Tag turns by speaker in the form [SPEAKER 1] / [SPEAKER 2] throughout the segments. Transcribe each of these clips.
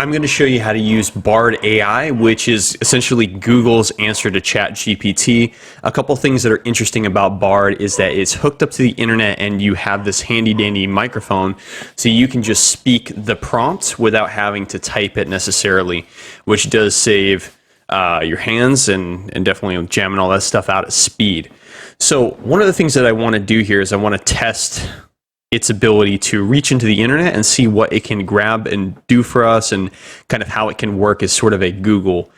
[SPEAKER 1] I'm going to show you how to use Bard AI, which is essentially Google's answer to ChatGPT. A couple things that are interesting about Bard is that it's hooked up to the internet and you have this handy dandy microphone, so you can just speak the prompt without having to type it necessarily, which does save your hands and definitely jamming all that stuff out at speed. So one of the things that I want to do here is I want to test its ability to reach into the internet and see what it can grab and do for us, and kind of how it can work as sort of a Google.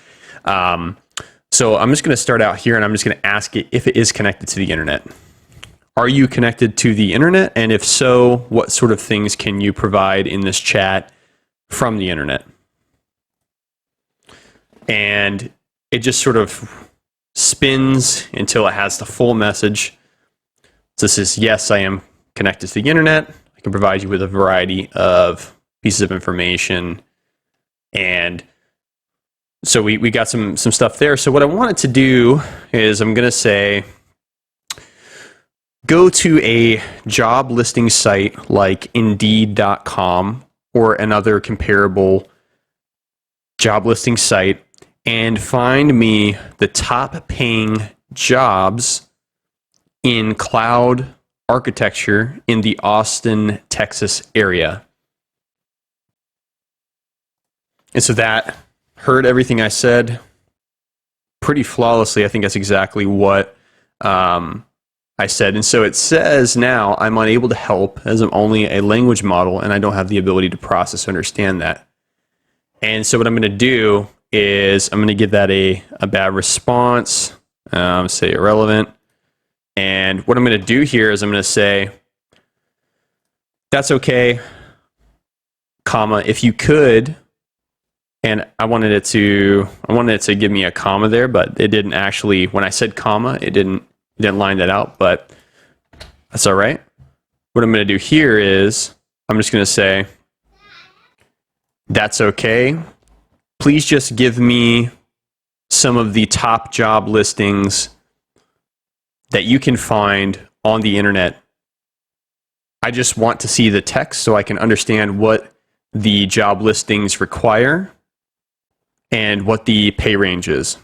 [SPEAKER 1] So I'm just going to start out here, and I'm just going to ask it if it is connected to the internet. Are you connected to the internet? And if so, what sort of things can you provide in this chat from the internet? And it just sort of spins until it has the full message. So this is, yes, I am connected to the internet. I can provide you with a variety of pieces of information. And so we got some stuff there. So what I wanted to do is I'm going to say, go to a job listing site like Indeed.com or another comparable job listing site and find me the top paying jobs in cloud architecture in the Austin, Texas area. And so that heard everything I said pretty flawlessly. I think that's exactly what I said. And so it says now I'm unable to help as I'm only a language model and I don't have the ability to process or understand that. And so what I'm going to do is I'm going to give that a bad response, say irrelevant. And what I'm going to do here is I'm going to say, that's okay, comma, if you could, and I wanted it to give me a comma there, but it didn't actually, when I said comma, it didn't line that out, but that's all right. What I'm going to do here is I'm just going to say, that's okay. Please just give me some of the top job listings that you can find on the internet. I just want to see the text so I can understand what the job listings require and what the pay range is.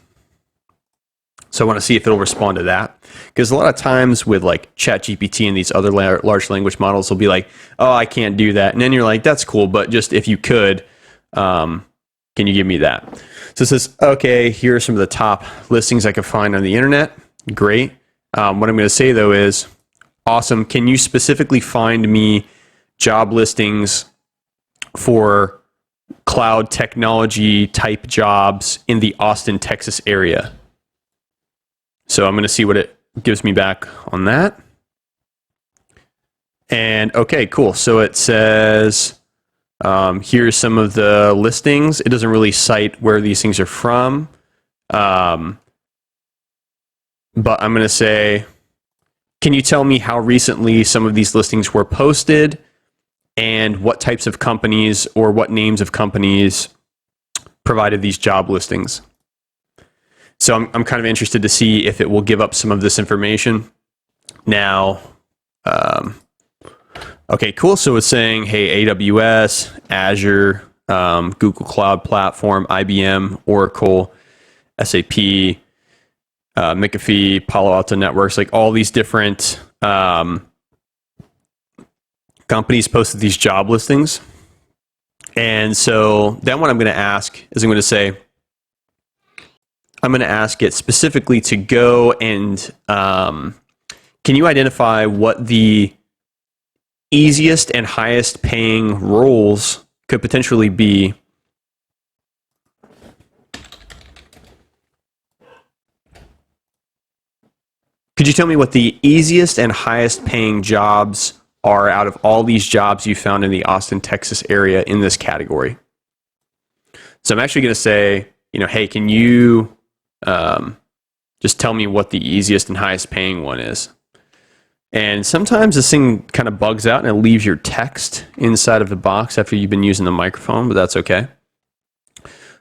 [SPEAKER 1] So I want to see if it'll respond to that. Because a lot of times with like ChatGPT and these other large language models will be like, oh, I can't do that. And then you're like, that's cool, but just if you could, can you give me that? So it says, okay, here are some of the top listings I can find on the internet. Great. What I'm going to say though is, awesome, can you specifically find me job listings for cloud technology type jobs in the Austin, Texas area? So I'm going to see what it gives me back on that. And okay, cool. So it says, here's some of the listings. It doesn't really cite where these things are from. But I'm going to say, can you tell me how recently some of these listings were posted and what types of companies or what names of companies provided these job listings? So I'm kind of interested to see if it will give up some of this information. Now, okay, cool. So it's saying, hey, AWS, Azure, Google Cloud Platform, IBM, Oracle, SAP, McAfee, Palo Alto Networks, like all these different companies posted these job listings. And so then what I'm going to ask is I'm going to say, I'm going to ask it specifically to go and can you identify what the easiest and highest paying roles could potentially be Could you tell me what the easiest and highest paying jobs are out of all these jobs you found in the Austin, Texas area in this category? So I'm actually going to say, hey, can you just tell me what the easiest and highest paying one is? And sometimes this thing kind of bugs out and it leaves your text inside of the box after you've been using the microphone, but that's okay.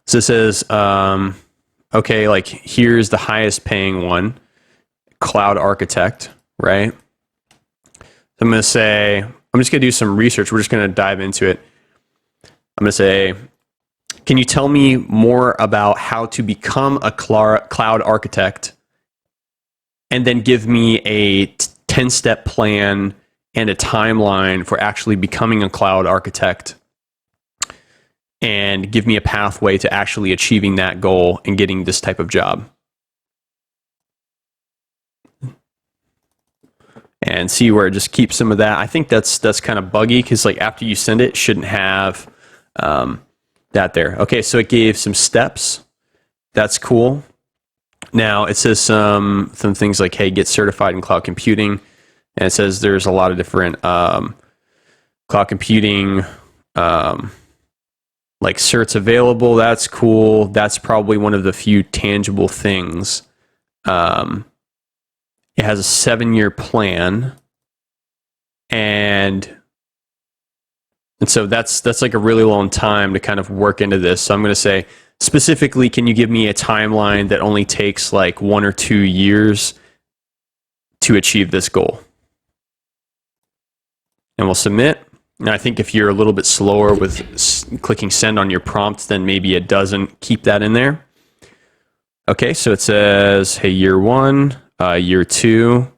[SPEAKER 1] So it says, okay, like here's the highest paying one, cloud architect, right? So I'm going to say, I'm just going to do some research. We're just going to dive into it. I'm going to say, Can you tell me more about how to become a cloud architect? And then give me a 10-step plan and a timeline for actually becoming a cloud architect. And give me a pathway to actually achieving that goal and getting this type of job. And see where it just keeps some of that. I think that's kind of buggy because like after you send it, it shouldn't have that there. Okay, so it gave some steps. That's cool. Now it says some things like, hey, get certified in cloud computing. And it says there's a lot of different cloud computing like certs available. That's cool. That's probably one of the few tangible things. It has a 7-year plan, and so that's like a really long time to kind of work into this. So I'm going to say specifically, can you give me a timeline that only takes like 1 or 2 years to achieve this goal? And we'll submit. And I think if you're a little bit slower with clicking send on your prompt, then maybe it doesn't keep that in there. Okay, so it says, hey, year 1, year 2,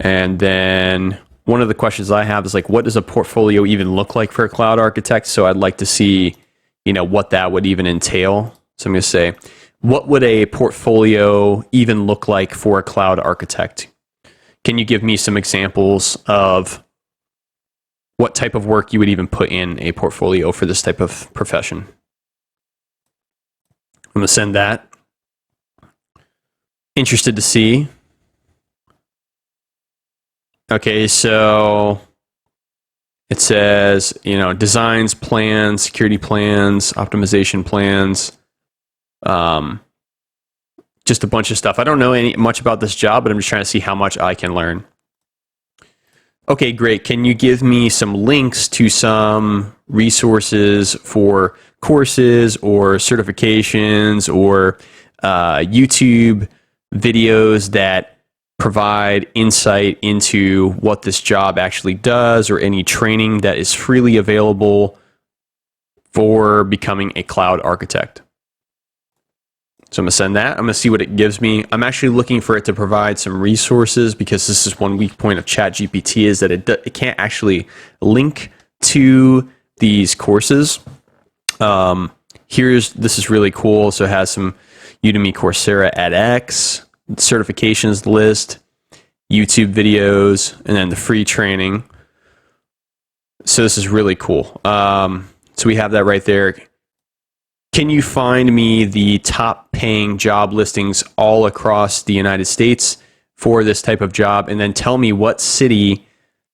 [SPEAKER 1] and then one of the questions I have is like, what does a portfolio even look like for a cloud architect? So I'd like to see, what that would even entail. So I'm going to say, what would a portfolio even look like for a cloud architect? Can you give me some examples of what type of work you would even put in a portfolio for this type of profession? I'm going to send that. Interested to see. Okay, so it says, designs, plans, security plans, optimization plans, just a bunch of stuff. I don't know much about this job, but I'm just trying to see how much I can learn. Okay, great. Can you give me some links to some resources for courses or certifications or YouTube videos that provide insight into what this job actually does, or any training that is freely available for becoming a cloud architect? So I'm going to send that. I'm going to see what it gives me. I'm actually looking for it to provide some resources, because this is one weak point of ChatGPT, is that it can't actually link to these courses. This is really cool. So it has some Udemy, Coursera, edX, certifications list, YouTube videos, and then the free training. So this is really cool. So we have that right there. Can you find me the top paying job listings all across the United States for this type of job? And then tell me what city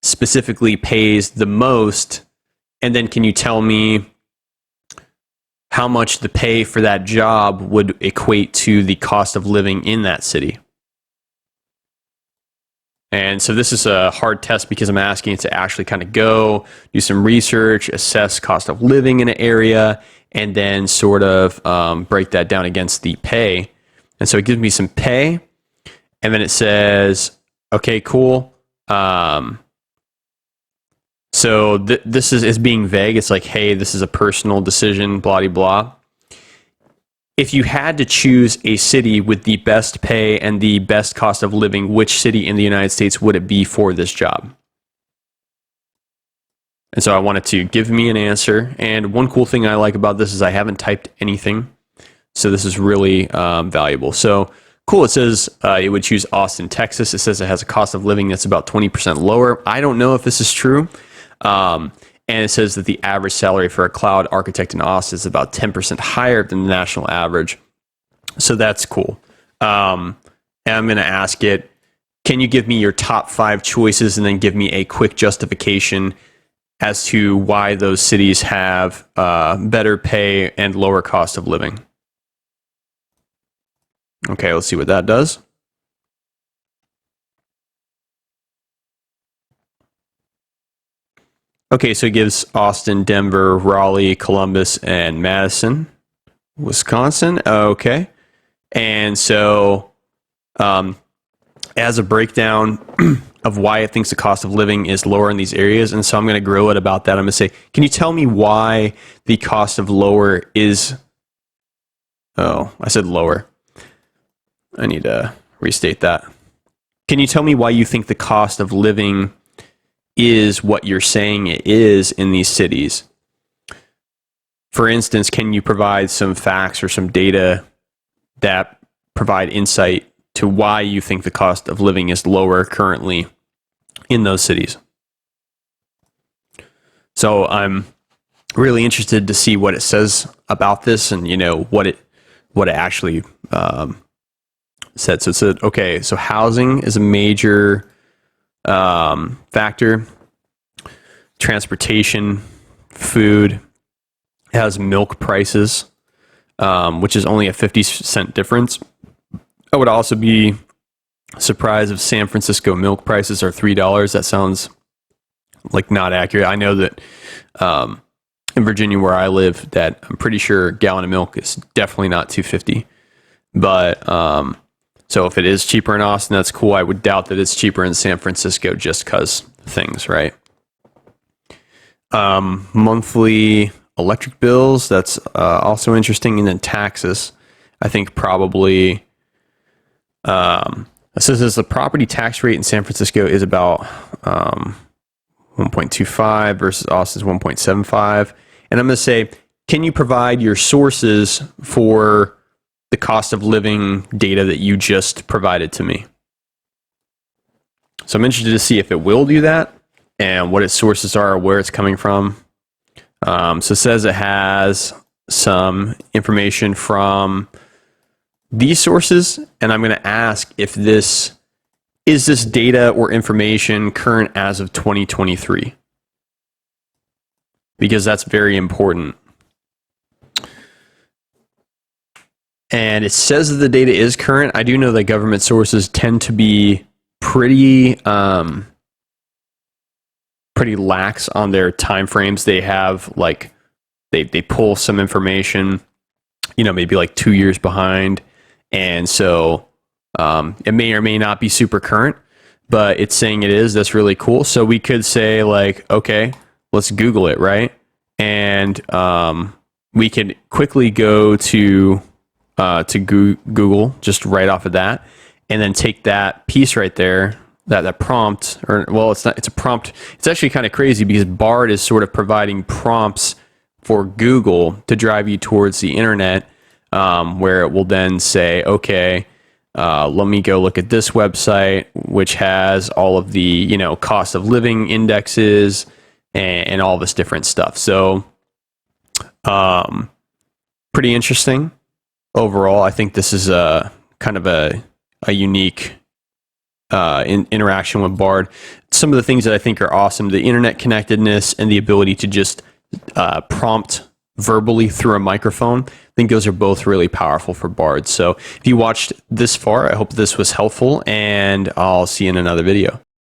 [SPEAKER 1] specifically pays the most. And then can you tell me how much the pay for that job would equate to the cost of living in that city? And so this is a hard test because I'm asking it to actually kind of go do some research, assess cost of living in an area, and then sort of break that down against the pay. And so it gives me some pay, and then it says, okay, cool. So this is being vague. It's like, hey, this is a personal decision, blah, blah, blah. If you had to choose a city with the best pay and the best cost of living, which city in the United States would it be for this job? And so I wanted to give me an answer. And one cool thing I like about this is I haven't typed anything. So this is really valuable. So cool. It says it would choose Austin, Texas. It says it has a cost of living that's about 20% lower. I don't know if this is true. And it says that the average salary for a cloud architect in Austin is about 10% higher than the national average. So that's cool. And I'm going to ask it, can you give me your top 5 choices and then give me a quick justification as to why those cities have better pay and lower cost of living? Okay, let's see what that does. Okay, so it gives Austin, Denver, Raleigh, Columbus, and Madison, Wisconsin. Okay. And so as a breakdown, of why it thinks the cost of living is lower in these areas. And so I'm going to grill it about that. I'm going to say, can you tell me why the cost of lower is, oh, I said lower. I need to restate that. Can you tell me why you think the cost of living is what you're saying it is in these cities? For instance, can you provide some facts or some data that provide insight to why you think the cost of living is lower currently in those cities? So I'm really interested to see what it says about this, and what it actually said. So it said, okay, so housing is a major factor, transportation, food. It has milk prices, which is only a 50-cent difference. I would also be surprised if San Francisco milk prices are $3. That sounds like not accurate. I know that in Virginia, where I live, that I'm pretty sure a gallon of milk is definitely not $2.50. But so if it is cheaper in Austin, that's cool. I would doubt that it's cheaper in San Francisco just because things, right? Monthly electric bills, that's also interesting. And then taxes, I think probably... it says the property tax rate in San Francisco is about 1.25 versus Austin's 1.75. And I'm going to say, can you provide your sources for the cost of living data that you just provided to me? So I'm interested to see if it will do that and what its sources are, where it's coming from. So it says it has some information from these sources, and I'm going to ask if this data or information current as of 2023, because that's very important. And it says that the data is current. I do know that government sources tend to be pretty lax on their time frames. They have they pull some information, maybe like 2 years behind. And so it may or may not be super current, but it's saying it is. That's really cool. So we could say okay, let's Google it, right? And we could quickly go to Google just right off of that, and then take that piece right there, that prompt, it's a prompt. It's actually kind of crazy because Bard is sort of providing prompts for Google to drive you towards the internet. Where it will then say, okay, let me go look at this website, which has all of the, cost of living indexes and all this different stuff. So, pretty interesting overall. I think this is a kind of a unique interaction with Bard. Some of the things that I think are awesome, the internet connectedness and the ability to just prompt verbally through a microphone. I think those are both really powerful for Bard. So if you watched this far, I hope this was helpful, and I'll see you in another video.